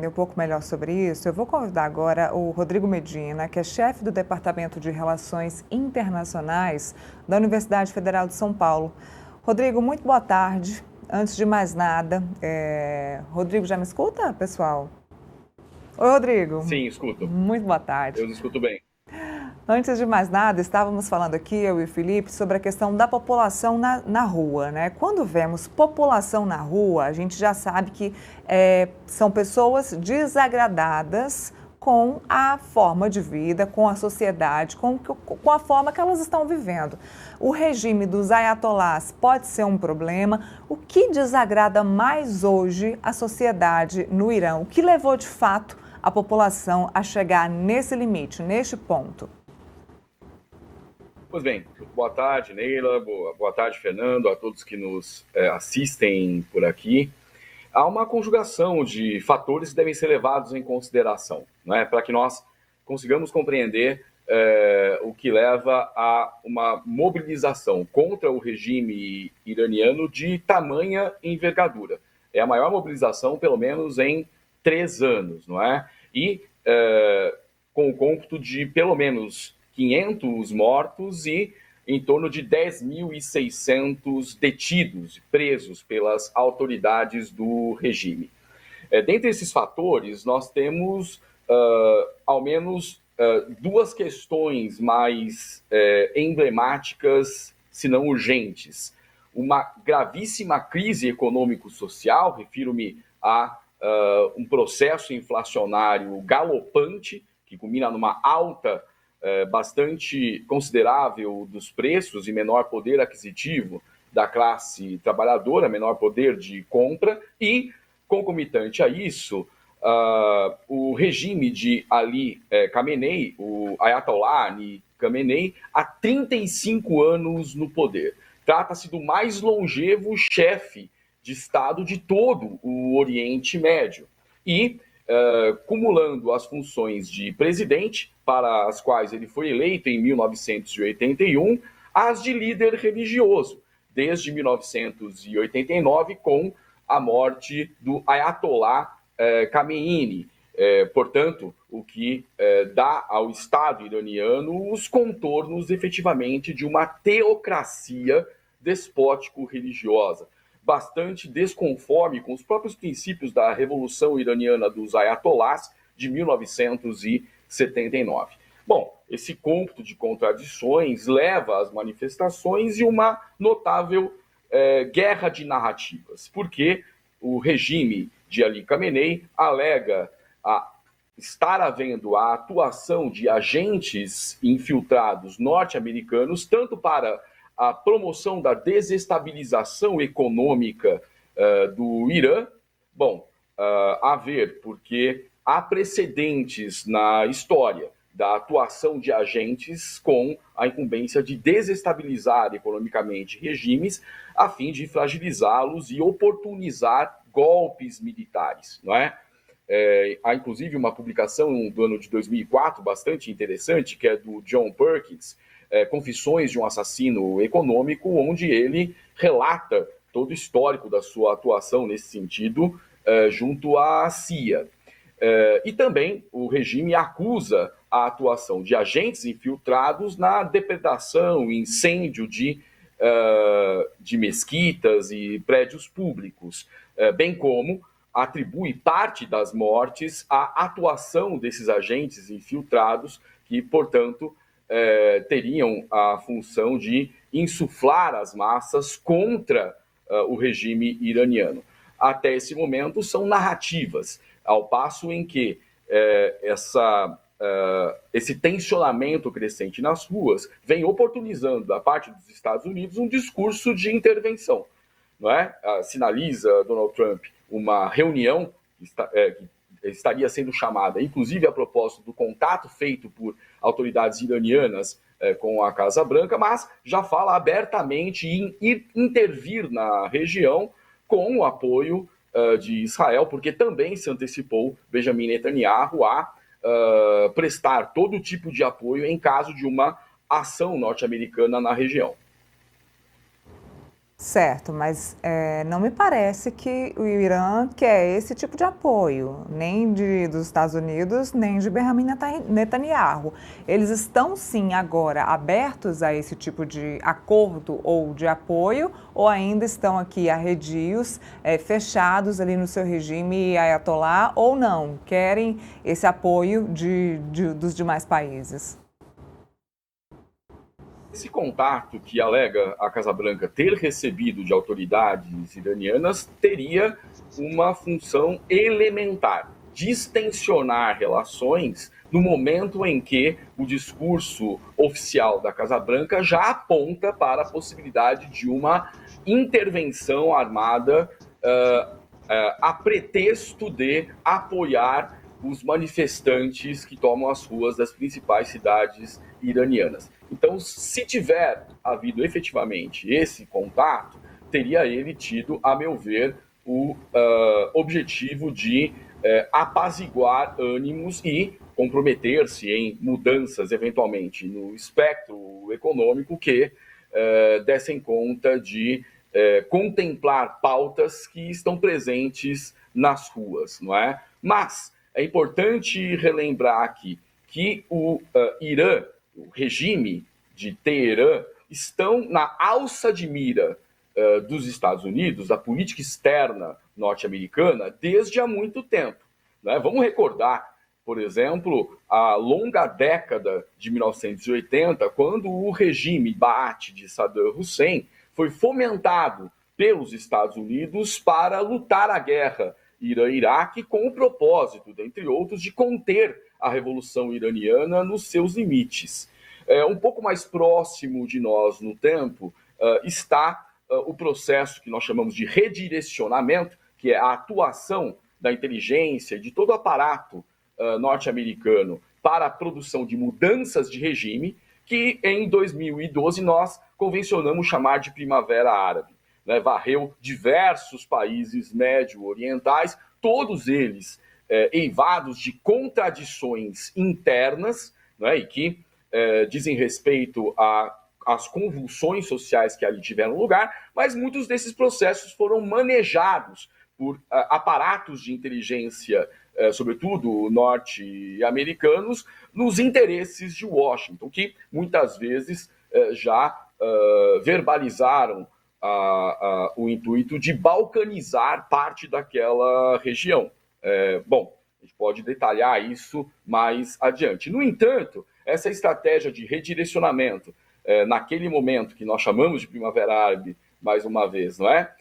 entender um pouco melhor sobre isso, eu vou convidar agora o Rodrigo Medina, que é chefe do Departamento de Relações Internacionais da Universidade Federal de São Paulo. Rodrigo, muito boa tarde. Antes de mais nada, Rodrigo, já me escuta, pessoal? Oi, Rodrigo. Sim, escuto. Muito boa tarde. Eu escuto bem. Antes de mais nada, estávamos falando aqui, eu e o Felipe, sobre a questão da população na rua, né? Quando vemos população na rua, a gente já sabe que são pessoas desagradadas com a forma de vida, com a sociedade, com a forma que elas estão vivendo. O regime dos ayatolás pode ser um problema. O que desagrada mais hoje a sociedade no Irã? O que levou, de fato, a população a chegar nesse limite, neste ponto? Pois bem, boa tarde, Neila, boa tarde, Fernando, a todos que nos assistem por aqui. Há uma conjugação de fatores que devem ser levados em consideração, né, para que nós consigamos compreender o que leva a uma mobilização contra o regime iraniano de tamanha envergadura. É a maior mobilização, pelo menos, em 3 anos, não é? E com o cômputo de pelo menos 500 mortos e em torno de 10.600 detidos, presos pelas autoridades do regime. Dentre esses fatores, nós temos ao menos 2 questões mais emblemáticas, se não urgentes. Uma gravíssima crise econômico-social, refiro-me a um processo inflacionário galopante, que culmina numa alta bastante considerável dos preços e menor poder aquisitivo da classe trabalhadora, menor poder de compra e, concomitante a isso, o regime de Ali Khamenei, o Ayatollah Ali Khamenei, há 35 anos no poder. Trata-se do mais longevo chefe de Estado de todo o Oriente Médio. E, cumulando as funções de presidente, para as quais ele foi eleito em 1981, as de líder religioso, desde 1989, com a morte do Ayatollah Khamenei. Portanto, o que dá ao Estado iraniano os contornos, efetivamente, de uma teocracia despótico-religiosa, bastante desconforme com os próprios princípios da Revolução Iraniana dos Ayatollahs de 1979. Bom, esse cômputo de contradições leva às manifestações e uma notável guerra de narrativas, porque o regime de Ali Khamenei alega estar havendo a atuação de agentes infiltrados norte-americanos, tanto para a promoção da desestabilização econômica do Irã. Bom, a ver, porque há precedentes na história da atuação de agentes com a incumbência de desestabilizar economicamente regimes a fim de fragilizá-los e oportunizar golpes militares, não é? Há inclusive uma publicação do ano de 2004 bastante interessante, que é do John Perkins, Confissões de um Assassino Econômico, onde ele relata todo o histórico da sua atuação nesse sentido junto à CIA. E também o regime acusa a atuação de agentes infiltrados na depredação e incêndio de mesquitas e prédios públicos, bem como atribui parte das mortes à atuação desses agentes infiltrados que, portanto, teriam a função de insuflar as massas contra o regime iraniano. Até esse momento são narrativas, ao passo em que esse tensionamento crescente nas ruas vem oportunizando da parte dos Estados Unidos um discurso de intervenção, não é? Sinaliza Donald Trump uma reunião que estaria sendo chamada, inclusive a propósito do contato feito por autoridades iranianas com a Casa Branca, mas já fala abertamente em intervir na região com o apoio de Israel, porque também se antecipou Benjamin Netanyahu a prestar todo tipo de apoio em caso de uma ação norte-americana na região. Certo, mas não me parece que o Irã quer esse tipo de apoio, nem dos Estados Unidos, nem de Benjamin Netanyahu. Eles estão, sim, agora abertos a esse tipo de acordo ou de apoio, ou ainda estão aqui arredios, fechados ali no seu regime ayatolá, ou não, querem esse apoio dos demais países? Esse contato que alega a Casa Branca ter recebido de autoridades iranianas teria uma função elementar: distensionar relações no momento em que o discurso oficial da Casa Branca já aponta para a possibilidade de uma intervenção armada a pretexto de apoiar os manifestantes que tomam as ruas das principais cidades iranianas. Então, se tiver havido efetivamente esse contato, teria ele tido, a meu ver, o objetivo de apaziguar ânimos e comprometer-se em mudanças, eventualmente, no espectro econômico que dessem conta de contemplar pautas que estão presentes nas ruas, não é? Mas é importante relembrar aqui que o Irã, o regime de Teherã, estão na alça de mira dos Estados Unidos, da política externa norte-americana, desde há muito tempo. Né? Vamos recordar, por exemplo, a longa década de 1980, quando o regime Baath de Saddam Hussein foi fomentado pelos Estados Unidos para lutar a guerra Irã-Iraque com o propósito, dentre outros, de conter a Revolução Iraniana nos seus limites. Um pouco mais próximo de nós no tempo está o processo que nós chamamos de redirecionamento, que é a atuação da inteligência e de todo o aparato norte-americano para a produção de mudanças de regime, que em 2012 nós convencionamos chamar de Primavera Árabe. Né? Varreu diversos países médio-orientais, todos eles eivados de contradições internas, né? E que dizem respeito às convulsões sociais que ali tiveram lugar, mas muitos desses processos foram manejados por aparatos de inteligência, sobretudo norte-americanos, nos interesses de Washington, que muitas vezes já verbalizaram o intuito de balcanizar parte daquela região. Bom, a gente pode detalhar isso mais adiante. No entanto, essa estratégia de redirecionamento, naquele momento que nós chamamos de Primavera Árabe, mais uma vez, não é?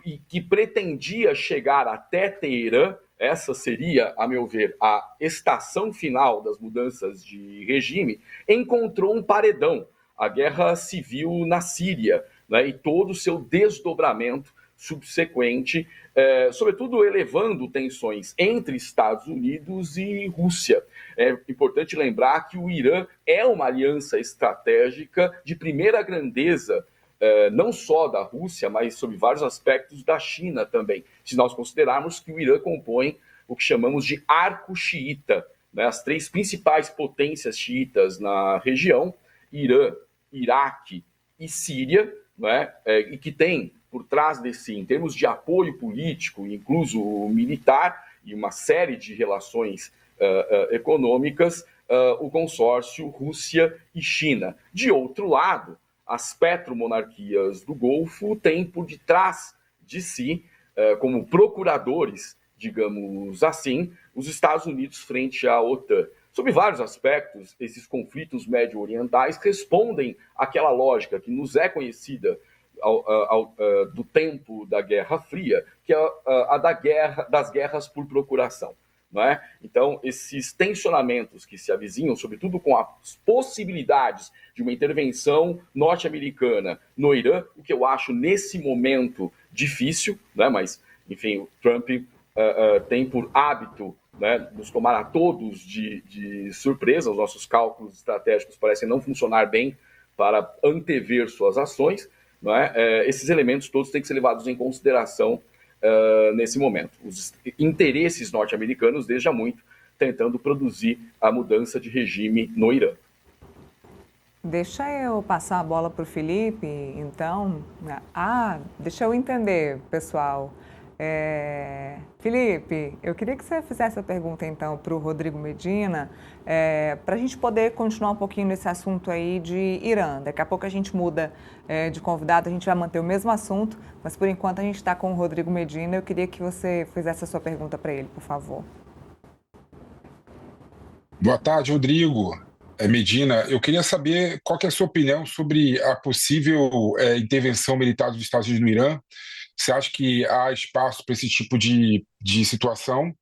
E que pretendia chegar até Teherã, essa seria, a meu ver, a estação final das mudanças de regime, encontrou um paredão, a guerra civil na Síria, né, e todo o seu desdobramento subsequente, sobretudo elevando tensões entre Estados Unidos e Rússia. É importante lembrar que o Irã é uma aliança estratégica de primeira grandeza, não só da Rússia, mas sob vários aspectos da China também, se nós considerarmos que o Irã compõe o que chamamos de arco xiita, né, as três principais potências xiitas na região, Irã, Iraque e Síria, né, e que tem por trás desse, em termos de apoio político, incluso militar, e uma série de relações econômicas, o consórcio Rússia e China. De outro lado, as petromonarquias do Golfo têm por detrás de si, como procuradores, digamos assim, os Estados Unidos frente à OTAN. Sob vários aspectos, esses conflitos médio-orientais respondem àquela lógica que nos é conhecida do tempo da Guerra Fria, que é das guerras por procuração. Não é? Então, esses tensionamentos que se avizinham, sobretudo com as possibilidades de uma intervenção norte-americana no Irã, o que eu acho nesse momento difícil, né? Mas, enfim, o Trump tem por hábito, né, nos tomar a todos de surpresa. Os nossos cálculos estratégicos parecem não funcionar bem para antever suas ações. Não é? Esses elementos todos têm que ser levados em consideração nesse momento. Os interesses norte-americanos, desde há muito, tentando produzir a mudança de regime no Irã. Deixa eu passar a bola para o Felipe, então. Deixa eu entender, pessoal. Felipe, eu queria que você fizesse a pergunta, então, para o Rodrigo Medina, para a gente poder continuar um pouquinho nesse assunto aí de Irã. Daqui a pouco a gente muda de convidado, a gente vai manter o mesmo assunto, mas por enquanto a gente está com o Rodrigo Medina. Eu queria que você fizesse a sua pergunta para ele, por favor. Boa tarde, Rodrigo. Medina, eu queria saber qual que é a sua opinião sobre a possível intervenção militar dos Estados Unidos no Irã. Você acha que há espaço para esse tipo de situação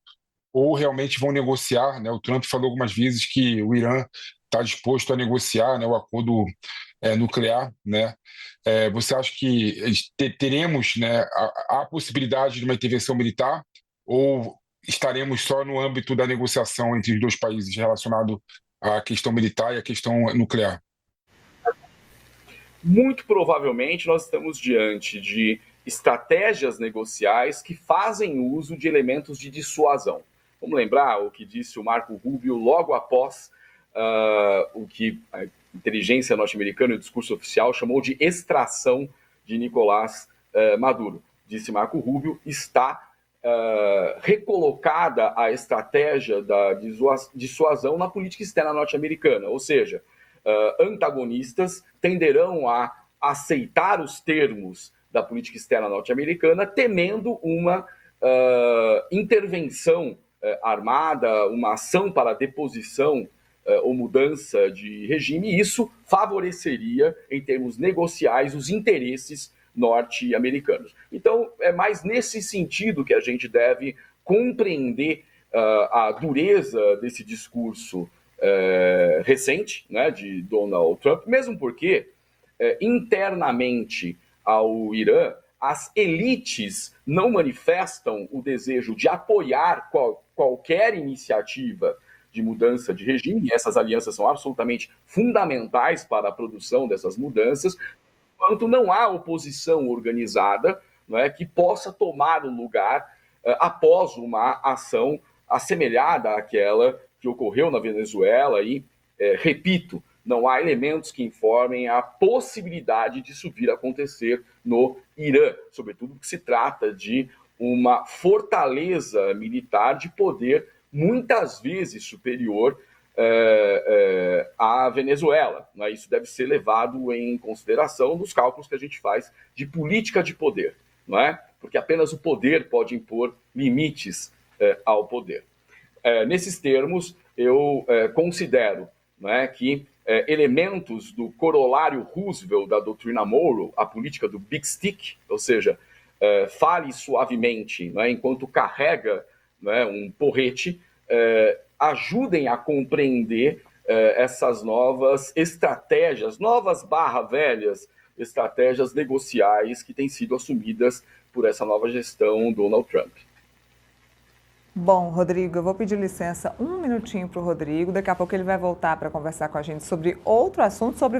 ou realmente vão negociar, né? O Trump falou algumas vezes que o Irã está disposto a negociar, né, o acordo nuclear, né? Você acha que teremos, né, a possibilidade de uma intervenção militar ou estaremos só no âmbito da negociação entre os dois países relacionado à questão militar e à questão nuclear? Muito provavelmente nós estamos diante de estratégias negociais que fazem uso de elementos de dissuasão. Vamos lembrar o que disse o Marco Rubio logo após o que a inteligência norte-americana e o discurso oficial chamou de extração de Nicolás Maduro. Disse Marco Rubio, está recolocada a estratégia da dissuasão na política externa norte-americana, ou seja, antagonistas tenderão a aceitar os termos da política externa norte-americana, temendo uma intervenção armada, uma ação para deposição ou mudança de regime, e isso favoreceria, em termos negociais, os interesses norte-americanos. Então, é mais nesse sentido que a gente deve compreender a dureza desse discurso recente, né, de Donald Trump, mesmo porque internamente ao Irã, as elites não manifestam o desejo de apoiar qualquer iniciativa de mudança de regime, e essas alianças são absolutamente fundamentais para a produção dessas mudanças, enquanto não há oposição organizada, né, que possa tomar o lugar após uma ação assemelhada àquela que ocorreu na Venezuela e, repito, não há elementos que informem a possibilidade disso vir a acontecer no Irã, sobretudo porque se trata de uma fortaleza militar de poder muitas vezes superior à Venezuela. Né? Isso deve ser levado em consideração nos cálculos que a gente faz de política de poder, não é? Porque apenas o poder pode impor limites ao poder. Nesses termos, eu considero, né, que elementos do corolário Roosevelt da doutrina Monroe, a política do Big Stick, ou seja, fale suavemente, né, enquanto carrega, né, um porrete, ajudem a compreender essas novas estratégias, velhas estratégias negociais que têm sido assumidas por essa nova gestão Donald Trump. Bom, Rodrigo, eu vou pedir licença um minutinho para o Rodrigo. Daqui a pouco ele vai voltar para conversar com a gente sobre outro assunto, sobre